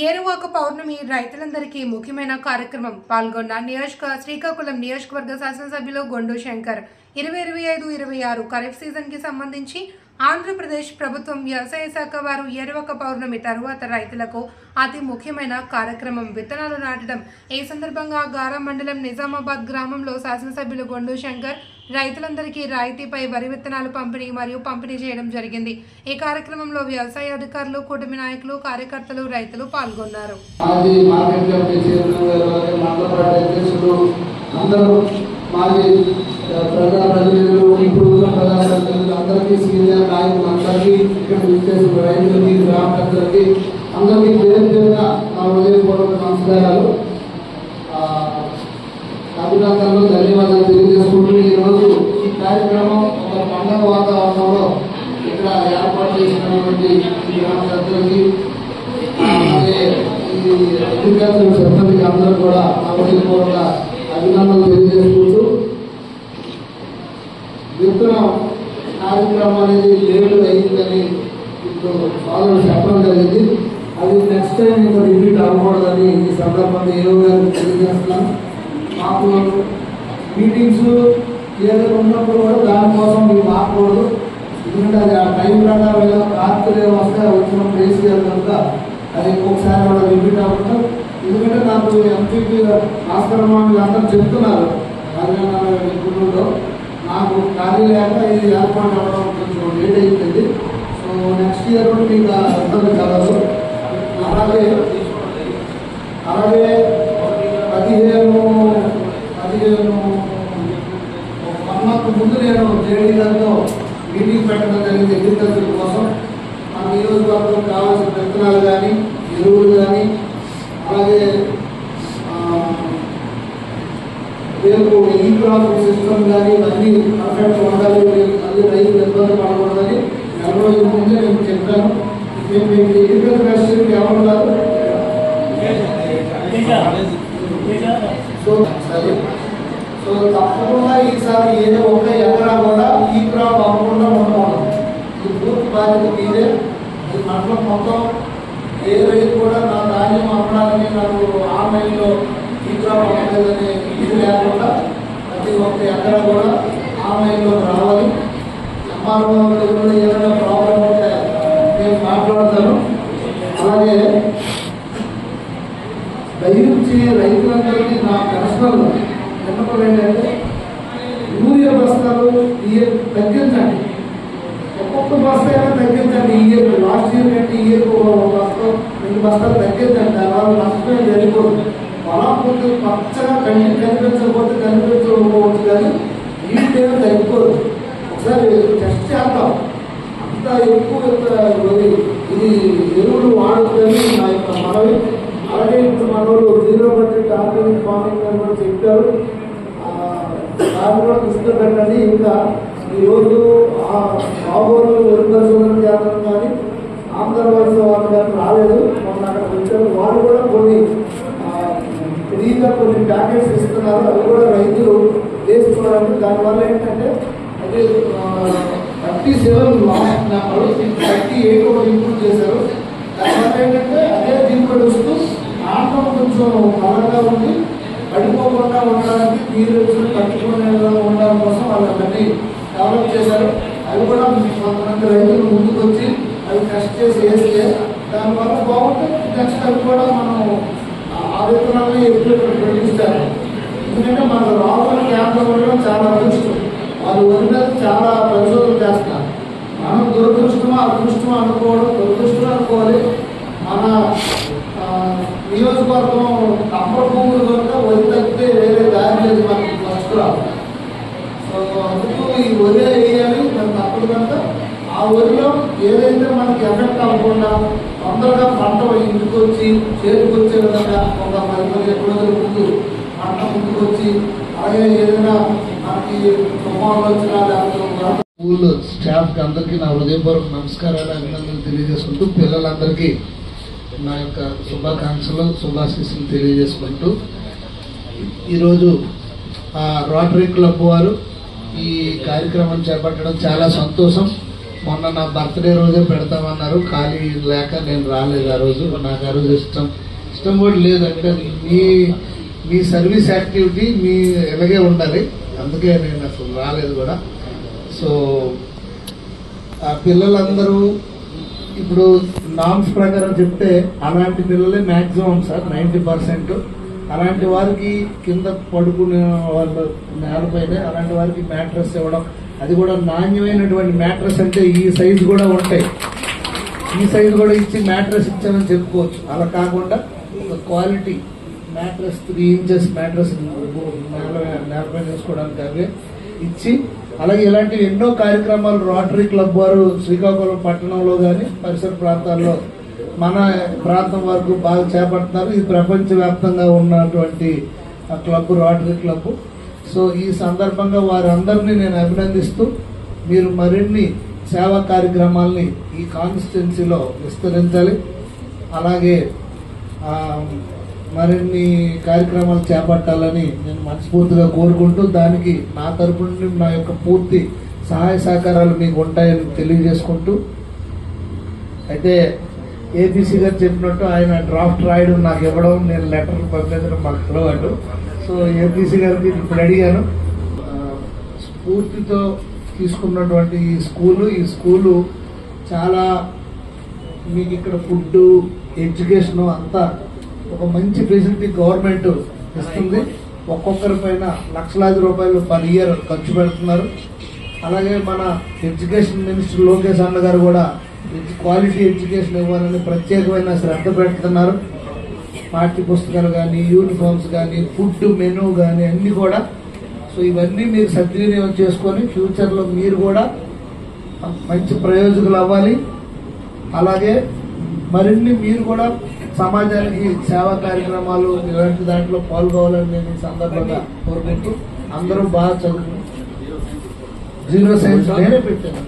ఏరువాక పౌర్ణమి రైతులందరికీ ముఖ్యమైన కార్యక్రమం పాల్గొన్న శ్రీకాకుళం నియోజకవర్గ శాసనసభ్యులు గొండు శంకర్ 2025-26 ఖరీఫ్ సీజన్ కి సంబంధించి ఆంధ్రప్రదేశ్ ప్రభుత్వం వ్యవసాయ శాఖ వారు ఏరువాక పౌర్ణమి తరువాత రైతులకు అతి ముఖ్యమైన కార్యక్రమం విత్తనాలు నాటడం. ఈ సందర్భంగా గారం మండలం నిజామాబాద్ గ్రామంలో శాసనసభ్యులు గొండు శంకర్ రైతులందరికీ రాయితీపై వరి విత్తనాలు పంపిణీ చేయడం జరిగింది. ఈ కార్యక్రమంలో వ్యవసాయ అధికారులు, కూటమి నాయకులు, కార్యకర్తలు, రైతులు పాల్గొన్నారు. అందరికీ సీనియర్ నాయకులందరికీ ఇక్కడ విచ్చేసిన రైతులకి, గ్రామ పెద్దలకి అందరికీ పేరు పేరున నా హృదయపూర్వక నమస్కారాలు, అభినందనలు, ధన్యవాదాలు తెలియజేసుకుంటూ ఈరోజు ఈ కార్యక్రమం ఒక పండుగ వాతావరణంలో ఇక్కడ ఏర్పాటు చేసినటువంటి ఈ గ్రామ పెద్దలకి, అలాగే ఈ అగ్రికల్చర్ సిబ్బందికి అందరూ కూడా నా హృదయపూర్వక అభినందనలు తెలియజేసుకుంటూ, విత్తనం కార్యక్రమం అనేది లేటు అయిందని ఇప్పుడు వాళ్ళు చెప్పడం జరిగింది. అది నెక్స్ట్ టైం ఇంకా రిపీట్ అవ్వకూడదని ఈ సందర్భంగా ఏవో గారికి తెలియజేస్తున్నాం. మాకు మీటింగ్స్ ఏదైనా ఉన్నప్పుడు కూడా దానికోసం మీరు ఆపకూడదు. ఎందుకంటే అది ఆ టైం ప్రకారం ఏదో రాత్రి వస్తే వచ్చిన ప్లేస్ కనుక అది ఒకసారి కూడా రిపీట్ అవ్వడం. ఎందుకంటే నాకు ఎంపీపీ ఆశ్రమాలు అందరూ చెప్తున్నారు ఇప్పుడు నాకు ఖాళీ లేక ఇది ఏర్పాటు అవ్వడం కొంచెం లేట్ అయిపోయింది. సో నెక్స్ట్ ఇయర్ కూడా మీకు ఇబ్బంది కలదు. అలాగే 15 మొన్నకు ముందు నేను జేడీలతో మీటింగ్ పెట్టడం జరిగింది. అగ్రికల్చర్ కోసం మన నియోజకవర్గం కావాల్సిన విత్తనాలు కానీ, ఎరువులు కానీ, అలాగే రేపు ఈ క్రాప్ సిస్టమ్ కానీ ఇవన్నీ పర్ఫెక్ట్ ఉండాలి, మళ్ళీ రైతులు ఇబ్బంది పడకూడదని 4 రోజుల ముందే నేను చెప్పాను. మీకు అగ్రికల్చర్ రెసిడెంట్ ఎవరున్నారు? సో తప్పకుండా ఈసారి ఏదో ఒక ఎకరా కూడా ఈ క్రాప్ అవ్వకుండా ఉండకూడదు. ఇది పూర్తి బాధ్యత మీదే. ఇది మండలం మొత్తం ఏ రైతు కూడా నా ధాన్యం అమ్మడానికి నాకు ఆన్లైన్లో ఈ క్రాప్ అవ్వలేదని ఇది లేకుండా ప్రతి ఒక్క ఎకరా కూడా ఆన్లైన్లో రావాలి. ఎంఆర్ఓ ఏదైనా ప్రాబ్లం ఉంటే నేను మాట్లాడతాను. అలాగే దయచేసి రైతులందరికీ నా పర్సనల్ విన్నపం ఏంటంటే యూరియా బస్తాలు తగ్గించండి. ఒక్కొక్క బస్తా అయినా తగ్గించండి. ఈ ఇయర్ లాస్ట్ ఇయర్ కంటే ఈ ఇయర్ 1 బస్తా 2 బస్తాలు తగ్గించండి. దానివల్ల నష్టమే జరిగిపోతుంది. పొలం కొద్ది పచ్చగా కనిపించకపోతే కనిపించకపోవచ్చు, కానీ నీళ్ళు తగ్గిపోదు. ఒకసారి టెస్ట్ చేద్దాం. అంత ఎక్కువ ఇది ఎరువులు వాడుతుందని నా యొక్క మనవి. అలాగే ఇప్పుడు మన వాళ్ళు 0 బడ్జెట్ ఆర్గానిక్ ఫార్మింగ్ అని కూడా చెప్పారు. దాన్ని కూడా దృష్టిలో పెట్టండి. ఇంకా ఈరోజు బాబోలు వరి పరిశోధన కేంద్రం కానీ ఆంధ్రప్రదేశ్ వాళ్ళు కానీ రాలేదు. మొన్న అక్కడ వచ్చారు. వాళ్ళు కూడా కొన్ని ఫ్రీగా కొన్ని ప్యాకెట్స్ ఇస్తున్నారు. అవి కూడా రైతులు వేసుకోవడానికి. దానివల్ల ఏంటంటే అది 37 లాస్ట్ నెంబర్ 38 కూడా ఇంప్రూవ్ చేశారు. దానివల్ల ఏంటంటే అదే దిగుబడి వస్తూ ఆటం కొంచెం బలంగా ఉండి పడిపోకుండా ఉండడానికి, నీరు పట్టుకునే ఉండడం కోసం వాళ్ళు అవన్నీ డెవలప్ చేశారు. అవి కూడా కొంతమంది రైతులు ముందుకు వచ్చి అవి టెస్ట్ చేసి వేస్తే దానివల్ల బాగుంటుంది. నెక్స్ట్ అవి కూడా మనం ఆ విత్తనాలని ఎక్కువ ప్రకటిస్తారు. ఎందుకంటే మనకు రావాల కేంద్రం ఉండడం చాలా అదృష్టం. వాళ్ళు వదిలేదు చాలా పరిశోధన చేస్తారు. మనం దురదృష్టమా అదృష్టమా అనుకోవడం, దురదృష్టం అనుకోవాలి. మన నియోజకవర్గం కంపర భూములు కనుక వరి తగ్గితే వేరే దారి లేదు మనకి ఫస్ట్ రాదు. సో అందుకు ఈ వరి వేయాలి మనకు తప్పదు కనుక ఆ వరిలో ఏదైతే మనకి ఎఫెక్ట్ అవ్వకుండా తొందరగా పంట ఇంటికి వచ్చి చేతికి వచ్చే విధంగా ఒక 10 రోజుల ముందు పంట ముందుకు వచ్చి, అలాగే ఏదైనా మనకి తుఫాన్లు వచ్చినా లేకపోతే స్కూల్ స్టాఫ్కి అందరికీ నా హృదయపూర్వక నమస్కారాలు, అభినందనలు తెలియజేసుకుంటూ, పిల్లలందరికీ నా యొక్క శుభాకాంక్షలు, శుభాశీస్సులు తెలియజేసుకుంటూ, ఈరోజు రోటరీ క్లబ్ వారు ఈ కార్యక్రమం చేపట్టడం చాలా సంతోషం. మొన్న నా బర్త్డే రోజే పెడతామన్నారు, ఖాళీ లేక నేను రాలేదు ఆ రోజు. నాకు ఆ రోజు ఇష్టం కూడా లేదు. అంటే మీ సర్వీస్ యాక్టివిటీ మీ ఎలాగే ఉండాలి, అందుకే నేను అసలు రాలేదు కూడా. సో ఆ పిల్లలందరూ ఇప్పుడు నామ్స్ ప్రకారం చెప్తే అలాంటి పిల్లలే మ్యాక్సిమం సార్, 90%. అలాంటి వారికి కింద పడుకునే వాళ్ళ నేలపైనే అలాంటి వారికి మ్యాట్రస్ ఇవ్వడం, అది కూడా నాణ్యమైనటువంటి మ్యాట్రస్. అంటే ఈ సైజు కూడా ఉంటాయి, ఈ సైజు కూడా ఇచ్చి మ్యాట్రస్ ఇచ్చామని చెప్పుకోవచ్చు. అలా కాకుండా ఒక క్వాలిటీ మ్యాట్రస్ 3 ఇంచెస్ మ్యాట్రస్ నేలపైన వేసుకోవడానికి అవే ఇచ్చి, అలాగే ఇలాంటి ఎన్నో కార్యక్రమాలు రోటరీ క్లబ్ వారు శ్రీకాకుళం పట్టణంలో కానీ పరిసర ప్రాంతాల్లో మన ప్రాంతం వరకు బాగా చేపడుతున్నారు. ఇది ప్రపంచవ్యాప్తంగా ఉన్నటువంటి క్లబ్ రోటరీ క్లబ్. సో ఈ సందర్భంగా వారందరినీ నేను అభినందిస్తూ, మీరు మరిన్ని సేవా కార్యక్రమాల్ని ఈ కాన్స్టిట్యున్సీలో విస్తరించాలి, అలాగే మరిన్ని కార్యక్రమాలు చేపట్టాలని నేను మనస్ఫూర్తిగా కోరుకుంటూ, దానికి నా తరపు నుండి నా యొక్క పూర్తి సహాయ సహకారాలు మీకు ఉంటాయని తెలియజేసుకుంటూ, అయితే ఏపీసీ గారు చెప్పినట్టు ఆయన డ్రాఫ్ట్ రాయడం నాకు ఇవ్వడం, నేను లెటర్ పంపించడం మాకు అలవాటు. సో ఏపీసీ గారికి ఇప్పుడు అడిగాను, స్ఫూర్తితో తీసుకున్నటువంటి ఈ స్కూలు చాలా మీకు ఇక్కడ ఫుడ్, ఎడ్యుకేషన్ అంతా ఒక మంచి ఫెసిలిటీ గవర్నమెంట్ ఇస్తుంది. ఒక్కొక్కరి పైన లక్షలాది రూపాయలు పర్ ఇయర్ ఖర్చు పెడుతున్నారు. అలాగే మన ఎడ్యుకేషన్ మినిస్టర్ లోకేష్ అన్న గారు కూడా క్వాలిటీ ఎడ్యుకేషన్ ఇవ్వాలని ప్రత్యేకమైన శ్రద్ధ పెడుతున్నారు. పాఠ్య పుస్తకాలు కానీ, యూనిఫామ్స్ కానీ, ఫుడ్ మెనూ కానీ అన్ని కూడా. సో ఇవన్నీ మీరు సద్వినియోగం చేసుకొని ఫ్యూచర్లో మీరు కూడా మంచి ప్రయోజకులు అవ్వాలి. అలాగే మరిన్ని మీరు కూడా సమాజానికి సేవా కార్యక్రమాలు ఇలాంటి దాంట్లో పాల్గొవాలని నేను ఈ సందర్భంగా కోరుకుంటూ, అందరూ బాగా చదువుకుని 0 సైన్స్ నేనే పెట్టాను.